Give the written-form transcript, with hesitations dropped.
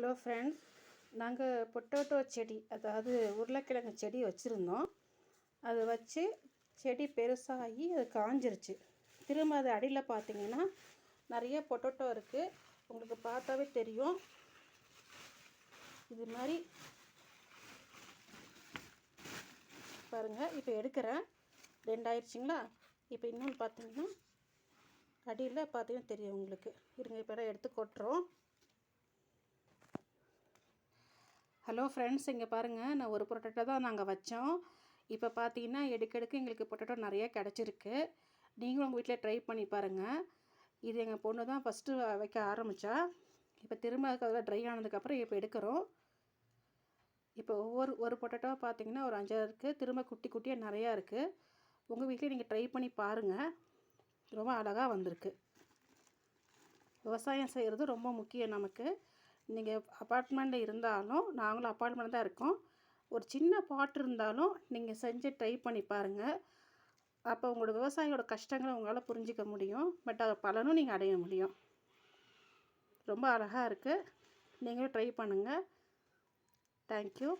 Hello friends, நாங்கள் potato செடி, அதாவது உருளைக்கிழங்கு செடி வச்சுருந்தோம். அது வச்சு செடி பெருசாகி அது காஞ்சிருச்சு. திரும்ப அது அடியில் பார்த்திங்கன்னா நிறைய பொட்டேட்டோ இருக்குது. உங்களுக்கு பார்த்தாவே தெரியும். இது மாதிரி பாருங்கள். இப்போ எடுக்கிறேன், 2 ஆயிடுச்சுங்களா. இப்போ இன்னொன்று பார்த்திங்கன்னா அடியில் பார்த்தீங்கன்னா தெரியும் உங்களுக்கு. இருங்க, இப்போ எடுத்து கொட்டுறோம். ஹலோ ஃப்ரெண்ட்ஸ், இங்கே பாருங்கள். நான் ஒரு பொட்டேட்டோ தான் நாங்கள் வச்சோம். இப்போ பார்த்தீங்கன்னா எடுக்க எங்களுக்கு பொட்டேட்டோ நிறைய கிடச்சிருக்கு. நீங்களும் உங்கள் வீட்டில் ட்ரை பண்ணி பாருங்கள். இது எங்கள் பொண்ணு தான் ஃபஸ்ட்டு வைக்க ஆரம்பித்தா. இப்போ திரும்ப அதுக்காக ட்ரை ஆனதுக்கப்புறம் இப்போ எடுக்கிறோம். இப்போ ஒரு பொட்டேட்டோ பார்த்தீங்கன்னா ஒரு 5 இருக்குது. திரும்ப குட்டி குட்டியாக நிறையா இருக்குது. உங்கள் வீட்டில் நீங்கள் ட்ரை பண்ணி பாருங்கள். ரொம்ப அழகாக வந்திருக்கு. விவசாயம் செய்கிறது ரொம்ப முக்கியம் நமக்கு. நீங்கள் அப்பார்ட்மெண்ட்டில் இருந்தாலும், நாங்களும் அப்பார்ட்மெண்ட் தான் இருக்கோம். ஒரு சின்ன பாட் இருந்தாலும் நீங்கள் செஞ்சு ட்ரை பண்ணி பாருங்கள். அப்போ உங்களோட விவசாயியோட கஷ்டங்களை உங்களால் புரிஞ்சிக்க முடியும். பட் அது பலனும் நீங்கள் அடைய முடியும். ரொம்ப அழகாக இருக்குது. நீங்களும் ட்ரை பண்ணுங்கள். தேங்க்யூ.